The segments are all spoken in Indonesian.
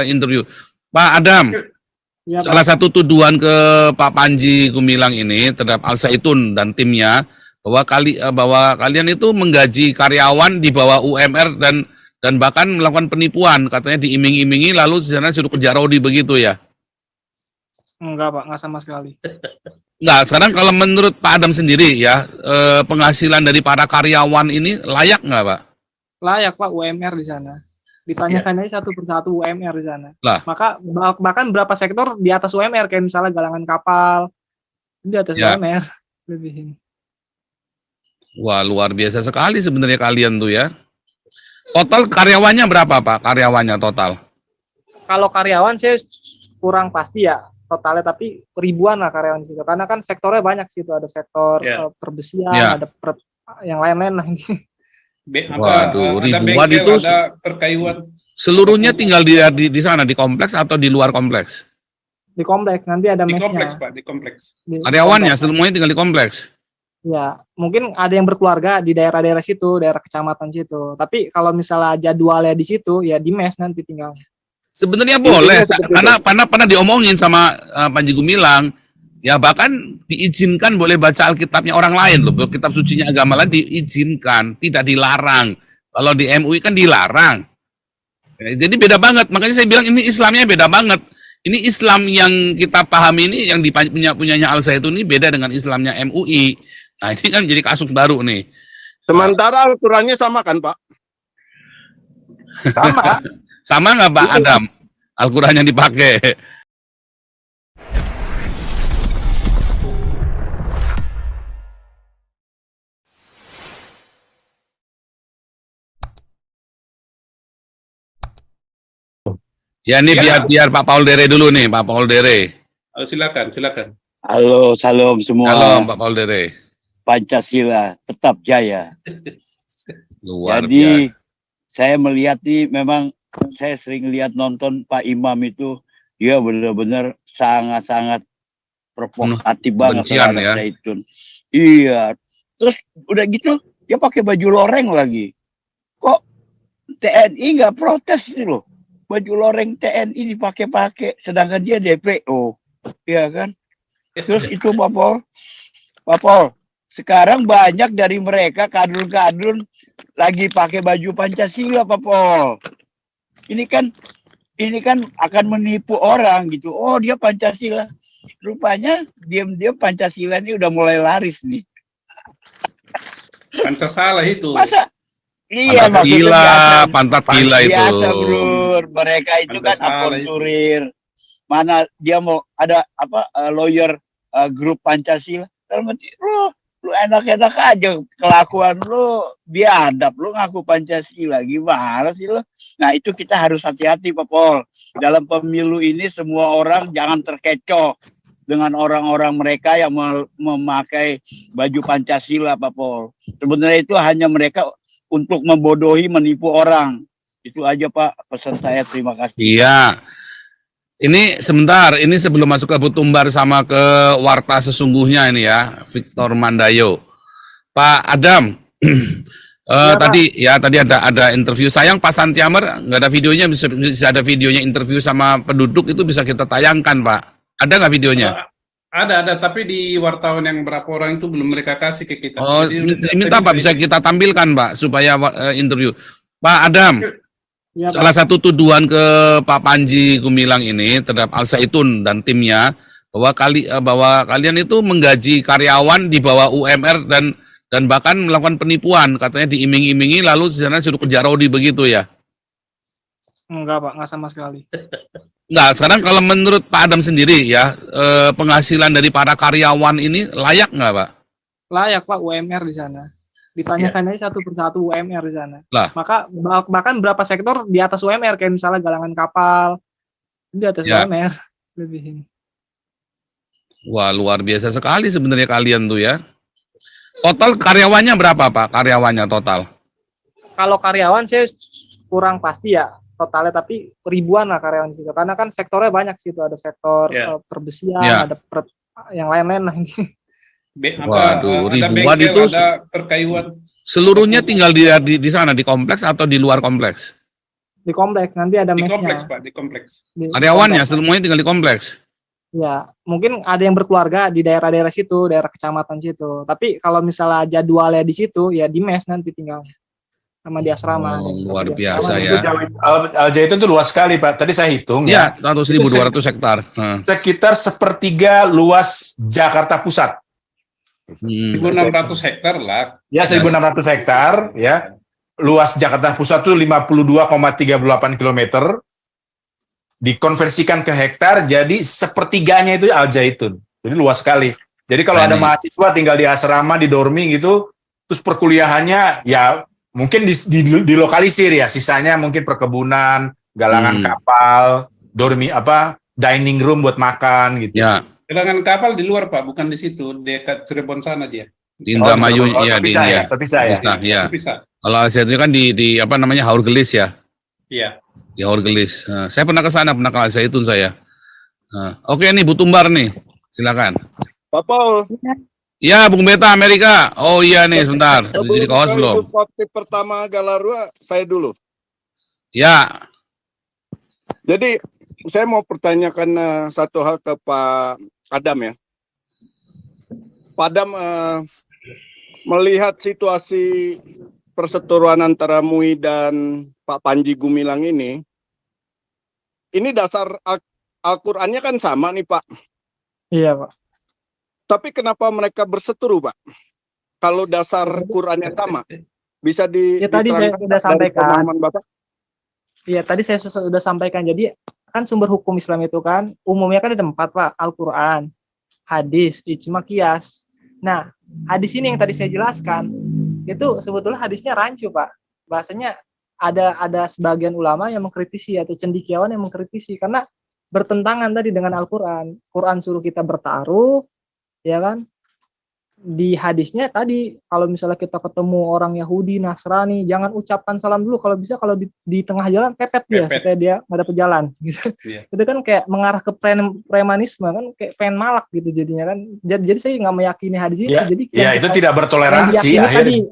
Interview. Pak Adam, Ya, salah satu tuduhan ke Pak Panji Gumilang ini terhadap Al Zaitun dan timnya bahwa kalian itu menggaji karyawan di bawah UMR dan bahkan melakukan penipuan, katanya diiming-imingi lalu di sana suruh kerja rodi begitu ya? Enggak Pak, enggak sama sekali. Enggak, sekarang kalau menurut Pak Adam sendiri ya, penghasilan dari para karyawan ini layak nggak Pak? Layak Pak UMR di sana. Ditanyakan aja satu persatu UMR di sana. Lah. Maka bahkan berapa sektor di atas UMR, kayak misalnya galangan kapal di atas UMR lebihin. Wah, luar biasa sekali sebenarnya kalian tuh ya. Total karyawannya berapa Pak? Karyawannya total? Kalau karyawan saya kurang pasti ya totalnya, tapi ribuan lah karyawan di situ. Karena kan sektornya banyak sih, ada sektor perbesian, ada yang lain-lain lah. Waduh, ribuan itu ada perkayuan. Seluruhnya tinggal di sana, di kompleks atau di luar kompleks? Di kompleks, nanti ada mesnya. Di kompleks Pak, di kompleks. Karyawannya semuanya tinggal di kompleks? Ya, mungkin ada yang berkeluarga di daerah-daerah situ, daerah kecamatan situ. Tapi kalau misalnya jadwalnya di situ, ya di mes nanti tinggalnya. Sebenarnya boleh, karena pernah diomongin sama Panji Gumilang, ya bahkan diizinkan boleh baca Alkitabnya orang lain loh, kitab sucinya agama lain diizinkan, tidak dilarang. Kalau di MUI kan dilarang. Jadi beda banget, makanya saya bilang ini Islamnya beda banget. Ini Islam yang kita pahami ini, yang punyanya Al Zaitun ini beda dengan Islamnya MUI. Nah ini kan jadi kasus baru nih. Sementara aturannya sama kan Pak? Sama. Sama nggak Pak Adam? Al-Quran yang dipakai? Ya ini biar Pak Paul Dere dulu nih, Pak Paul Dere. Silakan. Halo, salam semua. Halo Pak Paul Dere. Pancasila tetap jaya. Luar Jadi saya melihat nih, memang saya sering lihat nonton Pak Imam itu, dia benar-benar sangat-sangat provokatif banget terhadap Zaitun. Iya. Terus udah gitu dia pakai baju loreng lagi. Kok TNI nggak protes sih loh? Baju loreng TNI dipakai-pakai, sedangkan dia DPO, ya kan? Terus itu Pak Paul, sekarang banyak dari mereka kadrun-kadrun lagi pakai baju Pancasila, Pak Paul. Ini kan akan menipu orang gitu. Oh dia Pancasila, rupanya diam-diam Pancasila ini udah mulai laris nih. Pancasila itu. Masa? Iya, pantat gila itu. Biasa, Bro. Mereka itu kan akonturir. Mana dia mau ada lawyer grup Pancasila. Lu enak-enak aja kelakuan lu, biadab lu ngaku Pancasila. Gimana sih lu? Nah, itu kita harus hati-hati, Pak Pol. Dalam pemilu ini semua orang jangan terkecoh dengan orang-orang mereka yang memakai baju Pancasila, Pak Pol. Sebenarnya itu hanya mereka untuk membodohi, menipu orang. Itu aja Pak pesan saya, terima kasih. Iya. Ini sebentar, ini sebelum masuk ke Butumbar sama ke Warta Sesungguhnya ini ya, Victor Mandayo. Pak Adam, tadi ada interview. Sayang Pak Santiamer nggak ada videonya, bisa ada videonya interview sama penduduk, itu bisa kita tayangkan Pak. Ada nggak videonya? Ada, tapi di wartawan yang berapa orang itu belum mereka kasih ke kita. Oh, minta Pak, bisa kita tampilkan Pak, supaya interview. Pak Adam, salah satu tuduhan ke Pak Panji Gumilang ini terhadap Al Zaitun dan timnya, bahwa kalian itu menggaji karyawan di bawah UMR dan bahkan melakukan penipuan, katanya diiming-imingi lalu di sana suruh kerja rodi begitu ya? Enggak Pak, enggak sama sekali. Enggak, sekarang kalau menurut Pak Adam sendiri ya, penghasilan dari para karyawan ini layak nggak Pak? Layak Pak UMR di sana. Ditanyakan aja satu persatu UMR di sana. Lah. Maka bahkan berapa sektor di atas UMR, kayak misalnya galangan kapal di atas UMR lebihin. Wah, luar biasa sekali sebenarnya kalian tuh ya. Total karyawannya berapa Pak? Karyawannya total? Kalau karyawan saya kurang pasti ya totalnya, tapi ribuan lah karyawan di situ. Karena kan sektornya banyak sih, ada sektor perbesian, ada yang lain-lain lah. Waduh, ribuan itu ada perkayuan. Seluruhnya tinggal di sana, di kompleks atau di luar kompleks? Di kompleks, nanti ada Di mesnya. kompleks, Pak, di kompleks. Karyawannya semuanya tinggal di kompleks. Ya, mungkin ada yang berkeluarga di daerah-daerah situ, daerah kecamatan situ. Tapi kalau misalnya jadwalnya di situ, ya di mes nanti tinggalnya. Sama di asrama. Oh, ada yang luar di biasa asrama. ya. Al-Zaitun itu luas sekali, Pak. Tadi saya hitung Ya, ya. 100.200 hektar. Sekitar sepertiga luas Jakarta Pusat. 1.600 hektar lah. Ya, 1.600 hektar ya. Luas Jakarta Pusat itu 52,38 km. Dikonversikan ke hektar, jadi sepertiganya itu Al-Zaitun. Jadi luas sekali. Jadi kalau ada mahasiswa tinggal di asrama, di dorming gitu, terus perkuliahannya ya mungkin dilokalisir ya, sisanya mungkin perkebunan, galangan kapal, dining room buat makan gitu. Ya. Galangan kapal di luar, Pak, bukan di situ, dekat Cirebon sana dia. Di Indramayu ya di bisa India. ya. Bisa. Kalau Al-Zaitun kan di apa namanya Haur Gelis ya. Iya. Di Haur Gelis. Saya pernah ke sana, pernah ke Al-Zaitun saya. Oke nih Bu Tumbar nih. Silakan. Pak Paul. Ya, Bung Beta Amerika. Oh iya nih, sebentar. Jadi kawas belum? Topik pertama Galarua saya dulu. Ya. Jadi saya mau pertanyakan satu hal ke Pak Adam ya. Pak Adam melihat situasi perseteruan antara MUI dan Pak Panji Gumilang ini dasar Al-Qur'annya kan sama nih Pak. Iya, Pak. Tapi kenapa mereka berseteru, Pak? Kalau dasar Qur'annya sama, bisa Ya tadi saya sudah sampaikan. Bapak? Iya, tadi saya sudah sampaikan. Jadi kan sumber hukum Islam itu kan umumnya kan ada 4, Pak. Al-Qur'an, hadis, ijma, qiyas. Nah, hadis ini yang tadi saya jelaskan, itu sebetulnya hadisnya rancu, Pak. Bahasanya ada sebagian ulama yang mengkritisi atau cendekiawan yang mengkritisi karena bertentangan tadi dengan Al-Qur'an. Quran suruh kita bertaruh, ya kan? Di hadisnya tadi kalau misalnya kita ketemu orang Yahudi, Nasrani, jangan ucapkan salam dulu, kalau bisa kalau di tengah jalan pepet dia supaya dia nggak dapat jalan gitu. Yeah. Itu kan kayak mengarah ke premanisme kan, kayak pengen malak gitu jadinya kan. Jadi saya nggak meyakini hadis itu. Ya, jadi itu tidak bertoleransi akhirnya.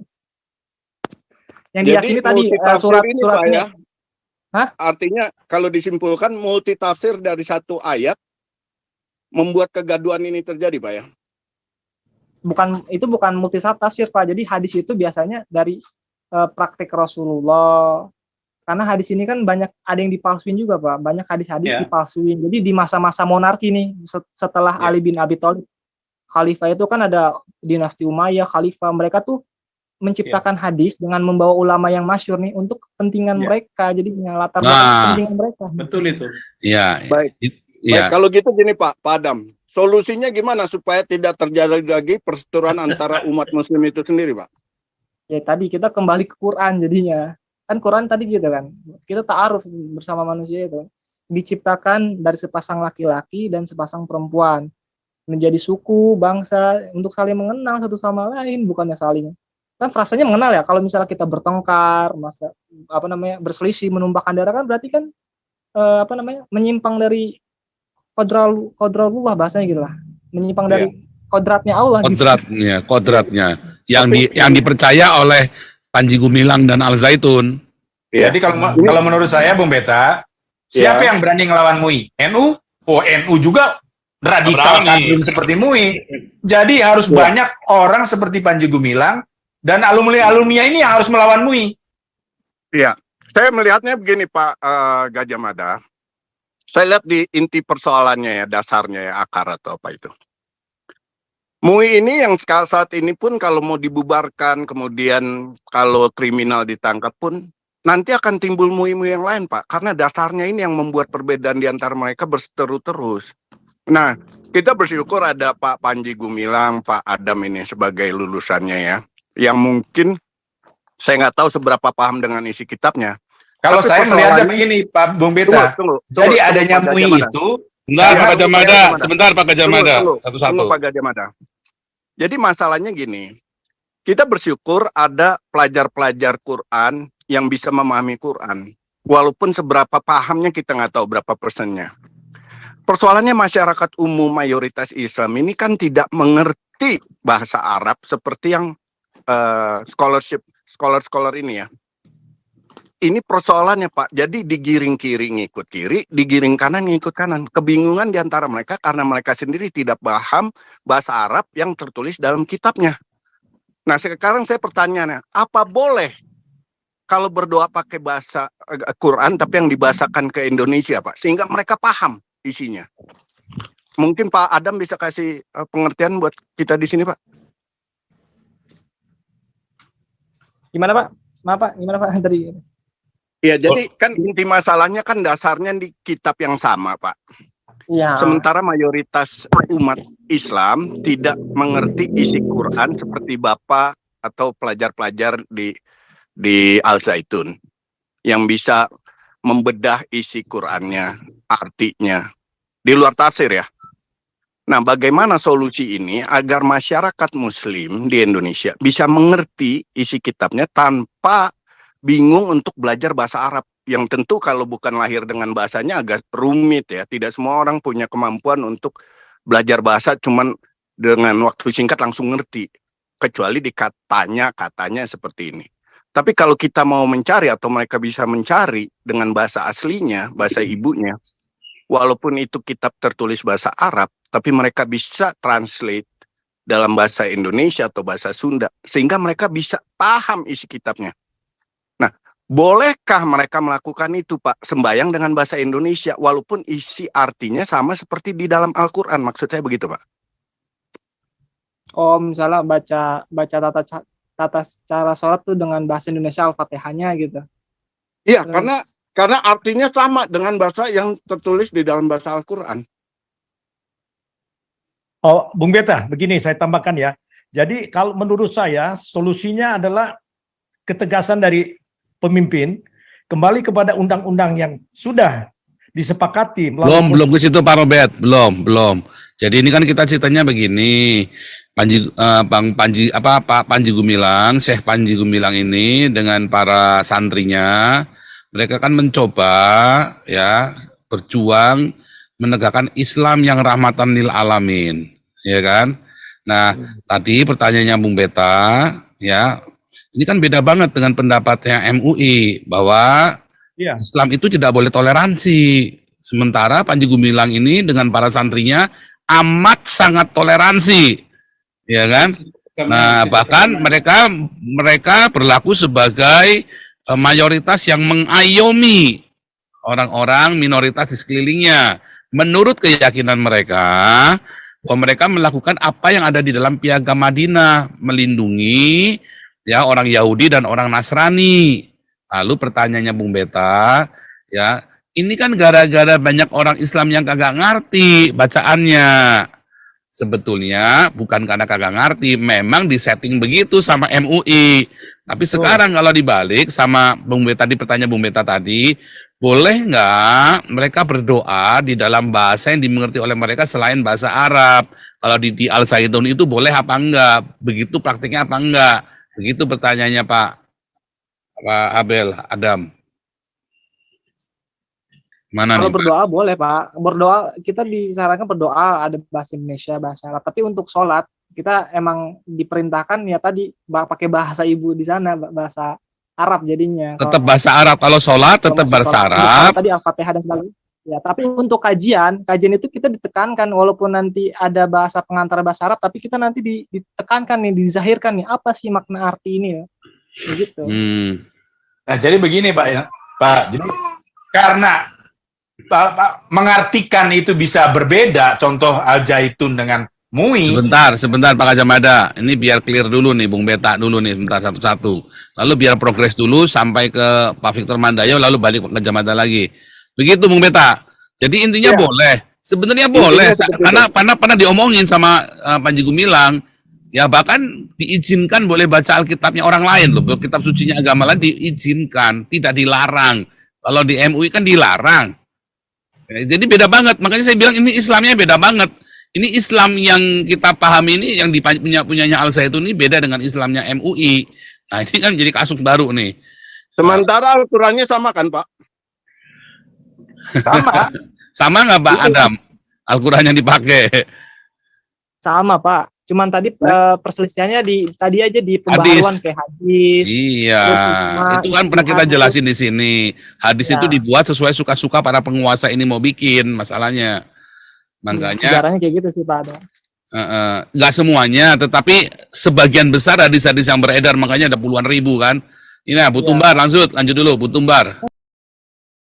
Yang diyakini tadi surat-suratnya. Hah? Artinya kalau disimpulkan multi tafsir dari satu ayat membuat kegaduhan ini terjadi, Pak ya? Bukan multi tafsir, Pak. Jadi hadis itu biasanya dari praktik Rasulullah. Karena hadis ini kan banyak ada yang dipalsuin juga, Pak. Banyak hadis-hadis dipalsuin. Jadi di masa-masa monarki nih, setelah Ali bin Abi Thalib khalifah itu kan ada dinasti Umayyah, khalifah, mereka tuh menciptakan hadis dengan membawa ulama yang masyhur nih untuk kepentingan mereka, jadi latar belakang kepentingan mereka. Betul itu. Iya. Baik. Baik, kalau gitu gini Pak Adam, solusinya gimana supaya tidak terjadi lagi perseteruan antara umat Muslim itu sendiri, Pak? Ya tadi kita kembali ke Quran jadinya. Kan Quran tadi gitu kan, kita ta'aruf bersama manusia itu diciptakan dari sepasang laki-laki dan sepasang perempuan menjadi suku, bangsa untuk saling mengenal satu sama lain, bukannya saling kan frasanya mengenal ya. Kalau misalnya kita bertengkar, berselisih, menumpahkan darah kan berarti kan menyimpang dari kodratullah bahasanya gitu lah, menyimpang dari kodratnya Allah. Kodratnya yang dipercaya oleh Panji Gumilang dan Al-Zaitun. Jadi kalau menurut saya Bung Beta, siapa yang berani ngelawan MUI? NU? Oh, NU juga radikal kadrim seperti MUI. Jadi harus banyak orang seperti Panji Gumilang dan alumni-alumni ini yang harus melawan MUI. Iya, saya melihatnya begini Pak Gajah Mada. Saya lihat di inti persoalannya ya, dasarnya ya, akar atau apa itu. MUI ini yang saat ini pun kalau mau dibubarkan, kemudian kalau kriminal ditangkap pun, nanti akan timbul MUI-MUI yang lain Pak. Karena dasarnya ini yang membuat perbedaan di antara mereka berseteru terus. Nah, kita bersyukur ada Pak Panji Gumilang, Pak Adam ini sebagai lulusannya ya. Yang mungkin saya nggak tahu seberapa paham dengan isi kitabnya. Kalau saya melihatnya begini, Pak Bung Beta. Jadi adanya MUI itu, Pak Gajah Mada, sebentar Pak Gajah Mada, satu-satu. Pak Gajah Mada. Jadi masalahnya gini, kita bersyukur ada pelajar-pelajar Quran yang bisa memahami Quran. Walaupun seberapa pahamnya kita nggak tahu berapa persennya. Persoalannya masyarakat umum mayoritas Islam ini kan tidak mengerti bahasa Arab seperti yang scholar ini ya. ini persoalannya Pak. Jadi digiring kiri ngikut kiri, digiring kanan ngikut kanan. Kebingungan di antara mereka karena mereka sendiri tidak paham bahasa Arab yang tertulis dalam kitabnya. Nah sekarang saya pertanyaannya, apa boleh kalau berdoa pakai bahasa Quran tapi yang dibahasakan ke Indonesia Pak? Sehingga mereka paham isinya. Mungkin Pak Adam bisa kasih pengertian buat kita di sini Pak. Gimana Pak? Maaf Pak, gimana Pak tadi? Ya, jadi kan inti masalahnya kan dasarnya di kitab yang sama, Pak. Iya. Sementara mayoritas umat Islam tidak mengerti isi Quran seperti Bapak atau pelajar-pelajar di Al-Zaitun yang bisa membedah isi Qurannya, artinya di luar tafsir ya. Nah, bagaimana solusi ini agar masyarakat Muslim di Indonesia bisa mengerti isi kitabnya tanpa bingung untuk belajar bahasa Arab, yang tentu kalau bukan lahir dengan bahasanya agak rumit ya. Tidak semua orang punya kemampuan untuk belajar bahasa cuman dengan waktu singkat langsung ngerti, kecuali di katanya seperti ini. Tapi kalau kita mau mencari atau mereka bisa mencari dengan bahasa aslinya, bahasa ibunya, walaupun itu kitab tertulis bahasa Arab, tapi mereka bisa translate dalam bahasa Indonesia atau bahasa Sunda, sehingga mereka bisa paham isi kitabnya. Bolehkah mereka melakukan itu Pak, sembahyang dengan bahasa Indonesia walaupun isi artinya sama seperti di dalam Al-Quran, maksud saya begitu Pak? Oh misalnya baca tata cara sholat tuh dengan bahasa Indonesia Al-Fatihahnya gitu. Iya, karena artinya sama dengan bahasa yang tertulis di dalam bahasa Al-Quran. Oh, Bung Beta, begini saya tambahkan ya. Jadi kalau menurut saya solusinya adalah ketegasan dari pemimpin kembali kepada undang-undang yang sudah disepakati. Belum ke situ Pak Robert, belum. Jadi ini kan kita ceritanya begini, Pak Panji Gumilang, Syekh Panji Gumilang ini dengan para santrinya, mereka kan mencoba ya berjuang menegakkan Islam yang rahmatan lil alamin, ya kan? Nah, tadi pertanyaannya Bung Beta, ya. Ini kan beda banget dengan pendapatnya MUI bahwa Islam itu tidak boleh toleransi. Sementara Panji Gumilang ini dengan para santrinya amat sangat toleransi, ya kan? Nah bahkan mereka berlaku sebagai mayoritas yang mengayomi orang-orang minoritas di sekelilingnya. Menurut keyakinan mereka, bahwa mereka melakukan apa yang ada di dalam Piagam Madinah, melindungi ya orang Yahudi dan orang Nasrani. Lalu pertanyaannya Bung Beta, ya ini kan gara-gara banyak orang Islam yang kagak ngerti bacaannya. Sebetulnya bukan karena kagak ngerti, memang disetting begitu sama MUI. Tapi sekarang kalau dibalik sama Bung Beta, tadi pertanyaan Bung Beta tadi, boleh nggak mereka berdoa di dalam bahasa yang dimengerti oleh mereka selain bahasa Arab? Kalau di Al-Zaitun itu boleh apa enggak? Begitu praktiknya apa enggak? Begitu pertanyaannya Pak Abel Adam. Mana kalau nih, berdoa Pak? Boleh Pak. Berdoa kita disarankan berdoa ada bahasa Indonesia, bahasa Arab. Tapi untuk sholat kita emang diperintahkan ya tadi pakai bahasa ibu di sana, bahasa Arab jadinya. Tetap bahasa Arab. Kalau sholat tetap bahasa Arab. Tadi Al-Fatihah dan sebagainya. Ya, tapi untuk kajian itu kita ditekankan walaupun nanti ada bahasa pengantar bahasa Arab, tapi kita nanti ditekankan nih, dizahirkan nih apa sih makna arti ini ya. Begitu. Nah, jadi begini Pak ya. Pak, jadi karena Pak mengartikan itu bisa berbeda, contoh Al-Zaitun dengan MUI. Sebentar Pak Gajah ini biar clear dulu nih Bung Beta dulu nih, sebentar satu-satu. Lalu biar progres dulu sampai ke Pak Victor Mandayo, lalu balik ke Gajah Mada lagi. Begitu Bung Beta. Jadi intinya boleh. Sebenarnya boleh. Karena pernah diomongin sama Panji Gumilang, ya bahkan diizinkan boleh baca Alkitabnya orang lain loh. Kitab sucinya agama lain diizinkan, tidak dilarang. Kalau di MUI kan dilarang. Jadi beda banget. Makanya saya bilang ini Islamnya beda banget. Ini Islam yang kita pahami ini, yang punyanya Al-Zaitun ini beda dengan Islamnya MUI. Nah ini kan jadi kasus baru nih. Sementara Al-Qurannya sama kan Pak? Sama nggak Pak Adam? Al-Quran yang dipakai? Sama Pak. Cuman tadi perselisihannya tadi aja di pembaharuan kayak hadis. Iya, itu kan pernah kita jelasin di sini. Hadis itu dibuat sesuai suka-suka para penguasa ini mau bikin masalahnya. Makanya sejarahnya kayak gitu sih Pak. nggak semuanya, tetapi sebagian besar hadis-hadis yang beredar, makanya ada puluhan ribu kan. Ini Bu Tumbar, lanjut dulu Bu Tumbar.